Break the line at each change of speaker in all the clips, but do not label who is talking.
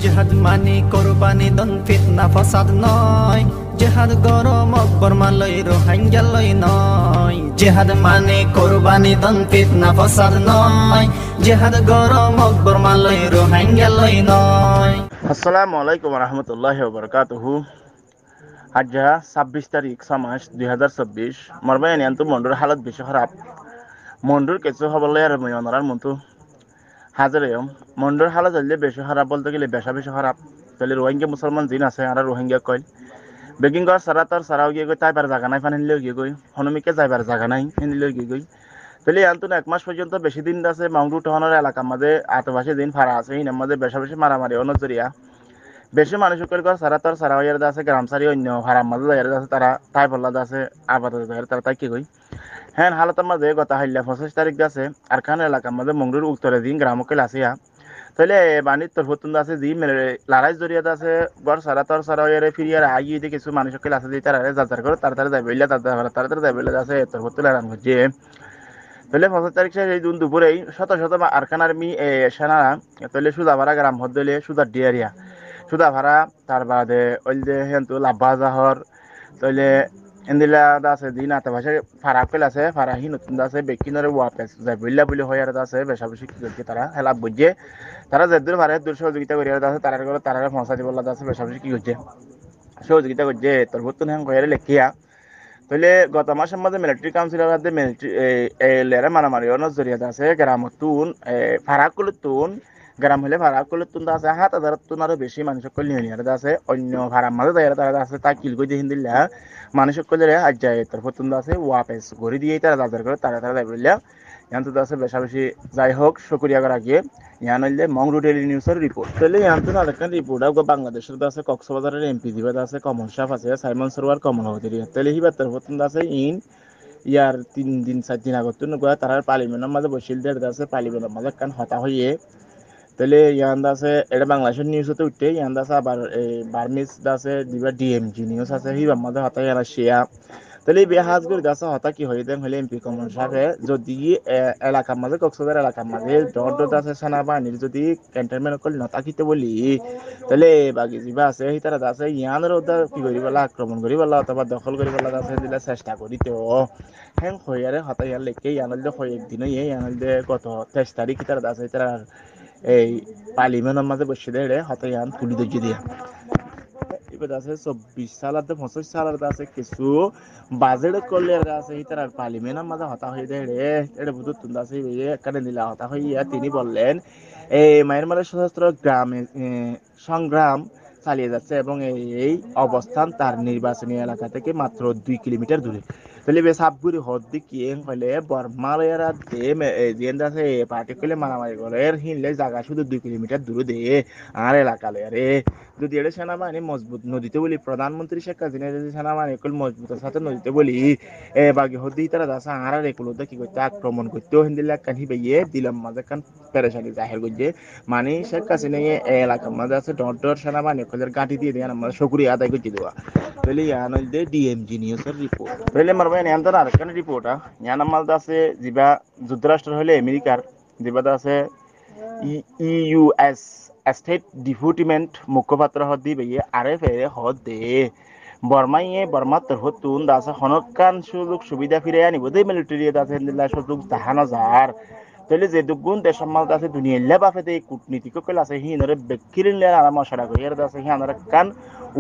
জেহাদ মানি কোরবানি দন ফিতনা ফসাদ নয়, জেহাদ গরম অকবর মালয় রোহিঙ্গা লই নয়। জেহাদ মানি কোরবানি দন ফিতনা ফসাদ নয়, জেহাদ গরম অকবর মালয় রোহিঙ্গা লই নয়।
আসসালামু আলাইকুম রহমতুল্লাহি ওয়া বারাকাতুহু। আজ 26 তারিখ মাস 2024। মরবাইনি আন্তু মন্ডুর হালত বেশি খারাপ। মন্ডুর কিছু হবলে আর ময়নার মন্তু হাজারেও মন্ডুর হালত হইলে বেশি খারাপ বলতে গেলে বেশি খারাপ। তাহলে রোহিঙ্গা মুসলমান জিন আছে আর রোহিঙ্গা কয় বেগিং গর সারা তোর সারাও গিয়ে গই তাইবার জায়গা নাই ফান হিলেও গিয়ে গই হনুমিকে যাইবার জায়গা নাই হিলেও গিয়ে গই। তাহলে আন্তন এক মাস পর্যন্ত বেশি দিন আছে মাউন্টু টহনের এলাকার মাঝে আতবাসী দিন ফারা আছে হিনের মাঝে বেশি মারামারি অনজরিয়া বেশি মানুষ ঘর সারা তোর সারা হইয়ার আছে গ্রাম সারি অন্য হারাম মাঝে যাইয়ার আছে তারা তাই বললা আছে আপাতত যাইয়ার তারা তাই কি কই হ্যাঁ হালতের মাঝে গত হাইলা 25 তারিখ আছে আর খান এলাকার মাঝে মংরুর উত্তরে দিন গ্রামকে আসিয়া তাহলে বাণিজ্য তোর হতুন আছে যি লড়াই জড়িয়াতে আছে গড় সারা তোর সারা হইয়ারে ফিরিয়ার আগিয়ে দিয়ে কিছু মানুষকে আছে যে তারা যাত্রা করে তাড়াতাড়ি যাই বললে তাড়াতাড়ি যাই বললে আছে তোর হতুন আরাম করছে। তাহলে 25 তারিখ সেই জুন দুপুরেই শত শত আরকান আর্মি সেনারা তাহলে সুদাভাড়া গ্রাম হদ্দলে সুদার ডিয়ারিয়া সুদা ভাড়া তার বাদে ওই যে হেন্তু লাভা জাহর তাইলে এন্দিলা আছে দিন আতে ভাষে ফারা পেল আছে ফারাহি নতুন আছে বেকিনরে ওয়াপেস যাই বললা বলে হয় আর আছে বেশা বেশি কি করছে তারা হেলা বুঝে তারা যেদূর ভারে দূর সহযোগিতা করি আর আছে তারা করে তারা পৌঁছা দিব আছে বেশা বেশি কি করছে সহযোগিতা করছে তোর বর্তন হ্যাঁ কয়ারে লেখিয়া তাহলে গত মাসের মধ্যে মিলিটারি কাউন্সিলের মধ্যে মিলিটারি লেরা মারামারি নজরিয়া আছে গ্রামতুন ফারাকুলতুন গ্রাম হলে ফারাকুলতুন আছে 7,000 তুন আরো বেশি মানুষ কল নিয়ে আছে অন্য ভাড়ার মাঝে তারা আছে তা কিল কই দিন দিলা মানুষ কলে আজ যায় তোর পতুন আছে ওয়াপেস ঘুরি দিয়ে তারা যাদের করে তারা যাই বললা ইয়ান্ত আছে বেশা বেশি যাই হোক শুকরিয়া করা গিয়ে ইয়ান হইলে মংরু ডেইলি নিউজের রিপোর্ট তাহলে ইয়ান্ত না একটা রিপোর্ট আগে বাংলাদেশের আছে কক্সবাজারের এমপি দিবা আছে কমল সাফ আছে সাইমন সরোয়ার কমল হতেরি তাহলে হিবার তোর পতুন আছে ইয়ার 3 দিন 4 দিন আগত তারা পার্লিমেন্টের মাঝে বসিল দেড় আছে পার্লিমেন্টের মাঝে কান হতা হইয়ে তাহলে ইয়ান আছে এটা বাংলাদেশের নিউজতে উঠে ইয়ান আছে আবার বার্মিস আছে দিবা ডিএমজি নিউজ আছে হিবার মাঝে হতা ইয়ারা শিয়া তাহলে এই বেহাজ করে দাসা হতা কি হয়ে দেন হলে এমপি কমল সাহেবে যদি এলাকার মাঝে কক্সবাজার এলাকার মাঝে ডট আছে সেনাবাহিনীর যদি ক্যান্টনমেন্ট করলে না তাকিতে বলি তাহলে বাকি যিবা আছে সেই তারা আছে ইয়ানের ওদের কি করি বলা আক্রমণ করি বলা অথবা দখল করি বলা আছে দিলে চেষ্টা করি তো হ্যাঁ হইয়ারে হতা ইয়ার লেখে ইয়ানের যে হয় একদিনই ইয়ানের যে গত 23 তারিখ তারা আছে তারা এই পার্লিমেন্টের মাঝে বসে দেয় হতা ইয়ান তুলি দর্জি দিয়া এবার আছে 24 সালের 25 সালের আছে কিছু বাজেট করলে আছে তারা পার্লিমেন্টের মাঝে হতা হয়ে দেয় রে এটা বুঝতে তুন্দা আছে এখানে নিলা হতা হইয়া তিনি বললেন এই মায়ের সশস্ত্র গ্রামে সংগ্রাম চালিয়ে যাচ্ছে এবং এই অবস্থান তার নির্বাচনী এলাকা থেকে মাত্র 2 কিলোমিটার দূরে তাহলে বেশ সাবগুড়ি হদ্দি কি হলে বর্মালয়েরা যে আছে পার্টি করলে মারামারি করে হিনলে জায়গা শুধু 2 কিলোমিটার দূরে দে আর এলাকা লয়ারে যদি এটা সেনাবাহিনী মজবুত নদীতে বলি প্রধানমন্ত্রী শেখ হাসিনা যদি সেনাবাহিনী মজবুতের সাথে নদীতে বলি বাকি হদ্দি তারা আছে আর এগুলোতে কি করতে আক্রমণ করতেও হিন্দিল্লা কান হিবাইয়ে দিলাম মাঝে কান পেরেশানি জাহের করছে মানে শেখ হাসিনা এলাকার মাঝে আছে ডর সেনাবাহিনী গাঁটি দিয়ে দেয় আমরা শুকরিয়া আদায় করতে দেওয়া তাহলে ইয়ান হইলে ডিএমজি নিউজের রিপোর্ট তাহলে মারবা ইয়ান আর কেন রিপোর্ট ইয়ান আমার আছে যিবা যুক্তরাষ্ট্র হলে আমেরিকার যিবা আছে ইউএস স্টেট ডিপার্টমেন্ট মুখপাত্র হদি বেয়ে আরএফ হদ দে বর্মা তোর হতুন আছে হনকান সুযোগ সুবিধা ফিরে আনিব দেই মিলিটারি আছে সুযোগ দেখানো যার তাহলে যে দুগুণ দেশের মাঝে আছে দুনিয়া লেবাফে এই কূটনীতিক কল আছে হিনরে বেকিরিন আর মশলা কইয়ার আছে হিনার কান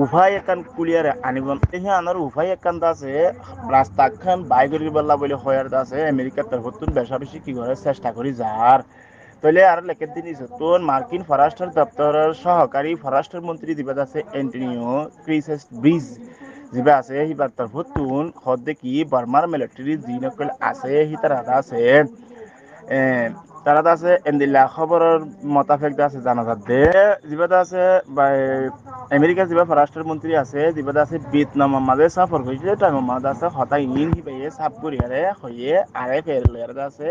উভয় কান কুলিয়ারে আনিব হিনার উভয় কান আছে রাস্তা খান বাইগরি বল্লা বলে হয়ার আছে আমেরিকার তরফতুন বেশা বেশি কি করে চেষ্টা করি যার তাহলে আর লেখের দিন তোর মার্কিন পররাষ্ট্র দপ্তরের সহকারী পররাষ্ট্রমন্ত্রী দিবা আছে অ্যান্টনিও ক্রিসেস ব্রিজ যিবা আছে হিবার তরফতুন হদ্দে কি বার্মার মিলিটারি জি নকল আছে হি তারা আছে তারা আছে এন্দিল্লা খবরের মোতাবেক আছে জানা যাচ্ছে যেটা আছে আমেরিকার যেবা পররাষ্ট্রমন্ত্রী আছে যেটা আছে ভিয়েতনামের মাঝে সফর করেছে টাইমের মাঝে আছে হঠাৎ ইন হিবাইয়ে সাফ করিয়ারে হইয়ে আরে ফেরলের আছে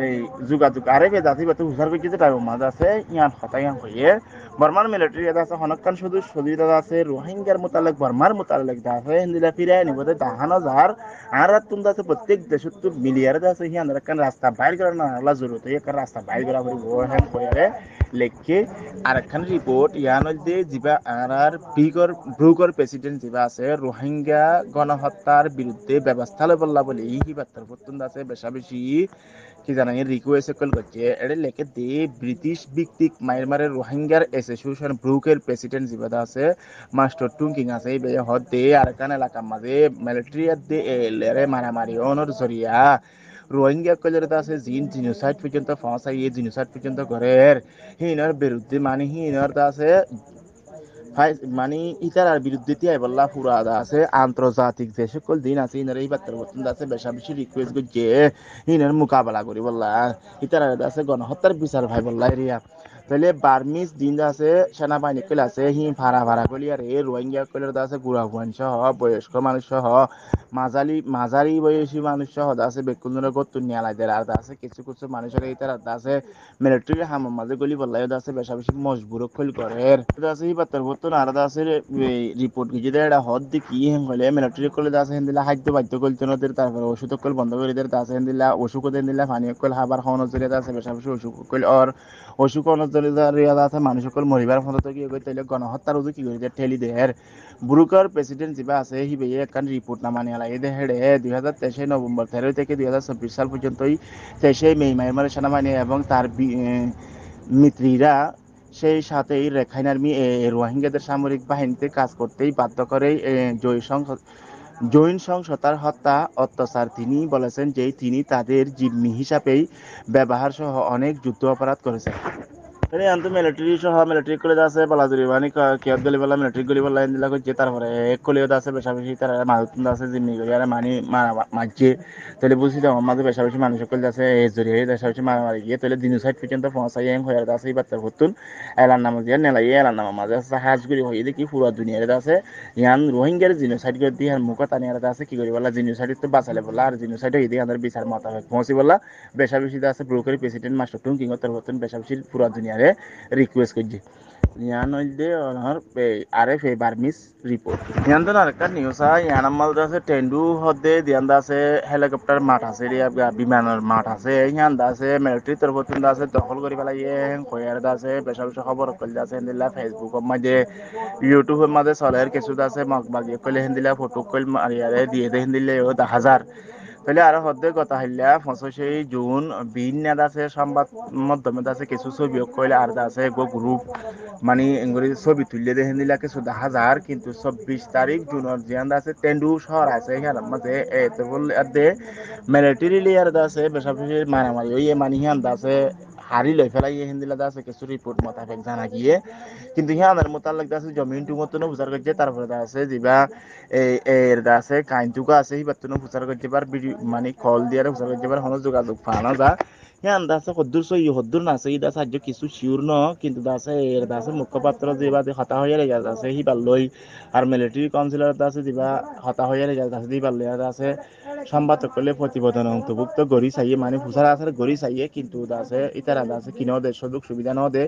এই যোগাযোগ আরে বে জাতি বাতে হুসার করেছে টাইমের মাঝে আছে ইয়ান হঠাৎ ইয়ান হইয়ে বর্মার মিলিটারি আছে হনকান শুধু সুবিধা আছে রোহিঙ্গার মোতালেক বর্মার মোতালেক আছে এন্দিল্লা ফিরে নিবতে দাহানো যার আর তুমি আছে প্রত্যেক দেশত মিলিয়ার আছে হিয়ান রাস্তা বাইর করে না আল্লাহ জরুরি তো একটা রাস্তা বাইর করা পড়ব হ্যাঁ কয়ারে লেখকে আরেকখান রিপোর্ট ইয়ান যে যিবা আর ব্রুকর প্রেসিডেন্ট যিবা আছে রোহিঙ্গা গণহত্যার বিরুদ্ধে ব্যবস্থা লবল্লা বলে এই বার্তার প্রত্যন্ত আছে বেশা বেশি কি জানাই রিকোয়েস্ট কল করছে এটা লেখে দে ব্রিটিশ ভিত্তিক মায়ানমারের রোহিঙ্গার অ্যাসোসিয়েশন ব্রুকের প্রেসিডেন্ট যিবা আছে মাস্টার টুংকিং আছে এই হদ দে আরেকখান এলাকার মাঝে মিলিটারি দে এলেরে মারামারি অনর জরিয়া রোহিঙ্গা কলের আছে জিন জিনোসাইড পর্যন্ত পৌঁছাই এই জিনোসাইড পর্যন্ত ঘরের হিনার বিরুদ্ধে মানে হিনার আছে মানে ইতারার বিরুদ্ধে তিয়াই বল্লা ফুরাদা আছে আন্তর্জাতিক যে সকল দিন আছে ইনার এই বার্তার বর্তন আছে বেশা বেশি রিকোয়েস্ট করছে ইনার মোকাবেলা করি বললা ইতারার আছে গণহত্যার বিচার ভাই বললা এরিয়া তাহলে বার্মিস দিন আছে সেনাবাহিনী কইলে আছে ভাড়া ভাড়া কলি আর এই রোহিঙ্গা কইলে আছে বুড়া বুয়ান সহ বয়স্ক মানুষ সহ মাঝারি বয়সী মানুষ সহ আছে বেকুন্দরা গত্তুন নিয়ালাইদের আর আছে কিছু কিছু মানুষের এই তারা আছে মিলিটারি হামার মাঝে গলি বললাই আছে বেশা বেশি মজবুর কইল করে আছে এই বার্তার বর্তন আর আছে রিপোর্ট গিয়ে এটা হদ দি কি হেন হলে মিলিটারি কলে আছে হেন্দিলা খাদ্য বাধ্য কলতে নদের তারপরে ওষুধ কল বন্ধ করে দের আছে হেন্দিলা ওষুধ দেন দিলা পানি কল হাবার খাওয়ানো জরিয়া আছে বেশা বেশি ওষুধ কল আর অসুখ জরিয়া আছে মানুষ সকল মরিবার ফলত কি কই তাইলে গণহত্যার উজু কি করে ঠেলি দেহের ব্রুকার প্রেসিডেন্ট যিবা আছে হি বেয়ে একখান রিপোর্ট না মানে আলাই দে হেডে 2023 নভেম্বর 13 থেকে 2024 সাল পর্যন্তই 23 মে মায়ানমারের সেনাবাহিনী এবং তার মিত্রীরা সেই সাথেই রাখাইন আর্মি রোহিঙ্গাদের সামরিক বাহিনীতে কাজ করতেই বাধ্য করে জৈন সংসতার হত্যা অত্যাচার তিনি বলেছেন যে তিনি তাদের জিম্মি হিসাবেই ব্যবহার সহ অনেক যুদ্ধ অপরাধ করেছেন এনে আন্ত মিলিটারি সহ মিলিটারি কলেজ আছে বালাজুরি মানে কিয়াত গলি বলা মিলিটারি গলি বলা এন্দিলা কইছে তারপরে এক কলেজ আছে বেশা বেশি তার মাহুতুন আছে জিম্মি করি আর মানি মাঝে তাহলে বুঝি দাও আমাদের বেশা বেশি মানুষ কলেজ আছে এই জড়িয়ে বেশা বেশি মারামারি গিয়ে তাহলে দিনুসাইড পর্যন্ত পৌঁছাই এম হয়ে আছে এই বাচ্চা ভর্তুন এলার নাম দিয়ে নেলাই এলার নাম মাঝে আছে হাজগুড়ি হয়ে দেখি পুরো দুনিয়ার আছে ইয়ান রোহিঙ্গার জিনোসাইড করে দিয়ে আর মুখ টানিয়ার আছে কি করি বলা জিনোসাইড তো বাঁচালে বলা আর জিনোসাইড হয়ে দিয়ে আমাদের বিচার মোতাবেক পৌঁছি বলা বেশা বেশি আছে ব্রোকারি প্রেসিডেন্ট মাস্টার টুং কিং তার ভর্তুন বেশা বেশি পুরো দুনিয়ারে রিকোয়েস্ট করছি ইয়ান হইলে ওনার আরএফ বার্মিস রিপোর্ট ইয়ান তো আরেকটা নিউজ ইয়ান আমার আছে টেন্ডু হদে দিয়ান আছে হেলিকপ্টার মাঠ আছে বিমানের মাঠ আছে ইয়ান আছে মিলিটারি তরফ আছে দখল করে পেলাই কয়ার আছে বেশা বেশি খবর করলে আছে হিন্দিলা ফেসবুকের মাঝে ইউটিউবের মাঝে চলে কিছু আছে মগবাগি কইলে হিন্দিলা ফটো কইল মারিয়ারে দিয়ে দে হিন্দিলে ও 10,000 তাহলে আরো হদ্দে কথা হইলা 25 জুন ভিন্ন আছে সংবাদ মাধ্যমে আছে কিছু ছবি কইলে আর আছে গো গ্রুপ মানে ইংরেজি ছবি তুললে দেখেন দিলা কিছু 10,000 কিন্তু 24 তারিখ জুনের জিয়ান আছে টেন্ডু শহর আছে এখানে মাঝে তো বললে আদে মিলিটারি লেয়ার আছে বেশা বেশি মারামারি ওই মানে হিয়ান আছে হারি লই ফেলাই হিন্দিলা আছে কিছু রিপোর্ট মোতাবেক জানা গিয়ে কিন্তু হিয়ানের মোতাবেক আছে জমিন টুমতনো বুঝার করছে তারপরে আছে যিবা এর আছে কাইনটুকা আছে হিবাতনো বুঝার করছে বার মানে কল দিয়ে বুঝার করছে বার হন যোগাযোগ পানা যা হ্যাঁ দাসে হদ্দুর সই হদ্দুর না সেই দাস আজ কিছু শিওর ন কিন্তু দাসে এর দাসে মুখপাত্র যেবা হতা হয়ে রে দাসে হিবার লই আর মিলিটারি কাউন্সিলর দাসে যেবা হতা হয়ে রে দাসে দিবার লই দাসে সংবাদ করলে প্রতিবেদন অন্তর্ভুক্ত গড়ি চাইয়ে মানে ফুসার আছে গড়ি চাইয়ে কিন্তু দাসে ইতারা দাসে কিনো দে সুযোগ সুবিধা ন দে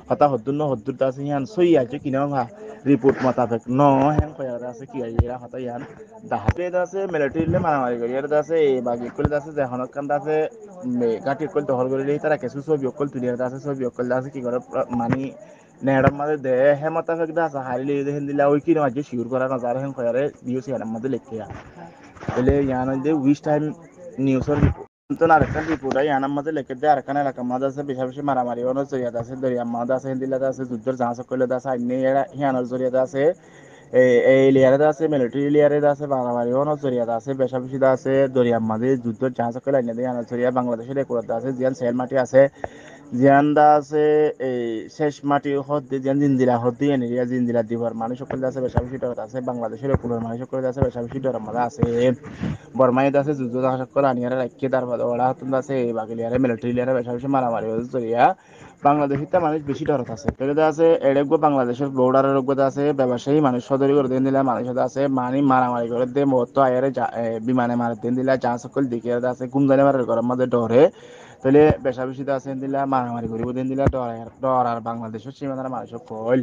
হতা হদ্দুর দাসে ইয়ান সই আছে কিনো ভা রিপোর্ট মোতাবেক ন হ্যাঁ কয়ার আছে কি এরা হতা ইয়ান দাহাতে দাসে মিলিটারি লে মারামারি করি আর দাসে বাকি কলে দাসে যে হনকান দাসে গাটি অকল দখল করে দিই তারা কিছু ছবি অকল তুলিয়ে আছে ছবি অকল আছে কি করে মানে নেড়ার মাঝে দে হে মোতাবেক দাসে হারিলে দেখেন দিলা ওই কি মাঝে শিওর করা না যারা হেন কয়ারে বিওসি আর মধ্যে লেখে তাহলে ইয়ান দে উইস টাইম নিউজের রিপোর্ট তো আরেকটা রিপোর্ট ইয়ানার মধ্যে লেখে দেয় আরেকখানে এলাকার মাঝে আছে বেশি বেশি মারামারি অনেক জরিয়াতে আছে দরিয়ার মাঝে আছে হিন্দিলাতে আছে যুদ্ধের জাহাজ কইলে আছে আইনে হিয়ানোর জরিয়াতে আছে এই লেয়ারে আছে মিলিটারি লেয়ারে আছে বাঙালি অনেক জরিয়াতে আছে বেশা বেশি আছে দরিয়ার মাঝে যুদ্ধের জাহাজ কইলে আইনে দিয়ে আনার জরিয়া বাংলাদেশের একুয়াতে আছে জিয়ান সেল মাটি আছে জিয়ান দা আছে এই শেষ মাটি হদ্দি জিয়ান জিন্দিরা হদ্দি এনিরিয়া জিন্দিরা দিবার মানুষ সকল আছে বেশা বেশি ডর আছে বাংলাদেশের একুয়ার মানুষ সকল আছে বেশা বেশি ডর মাঝে আছে বর্মাইদ আছে যুদ্ধ জাহাজ সকল আনিয়ারে রাখিয়ে তারপর ওরা হতুন আছে বাগিলিয়ারে মিলিটারি লেয়ারে বেশা বেশি মারামারি জরিয়া বাংলাদেশের মানুষ বেশি ডরত আছে পেলে আছে এড়েগো বাংলাদেশের বর্ডারের রোগতে আছে ব্যবসায়ী মানুষ সদরি করে দেন দিলা মানুষ আছে মানি মারামারি করে দে মত আয়ারে বিমানে মারে দেন দিলা যা সকল দিকে আছে গুমজানে মারার ঘরের মধ্যে ডরে তাহলে বেশা বেশি আছে দিলা মারামারি করিব দেন দিলা ডর আর বাংলাদেশের সীমানার মানুষ কইল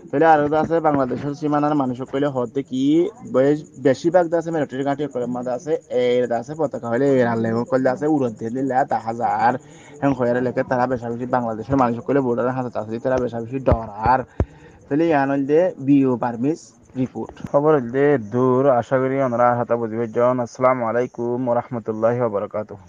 তাহলে আর আছে বাংলাদেশের সীমানার মানুষ কইলে হতে কি বেশিরভাগ আছে মিলিটারি ঘাঁটি করে মাঝে আছে এর আছে পতাকা হলে এর আল্লাহ কইলে আছে উড়ন দিলে তা হাজার হ্যাঁ হয়ে লেখে তারা বেশি বেশি বাংলাদেশের মানুষ কইলে বর্ডারের হাতে আছে তারা বেশি বেশি ডরার তাহলে ইয়ান হইলে বিও পারমিস রিপোর্ট খবর হইলে দূর আশা করি ওনারা হাতা বুঝবে জন আসসালামু আলাইকুম ওয়া রাহমাতুল্লাহি ওয়া বারাকাতুহু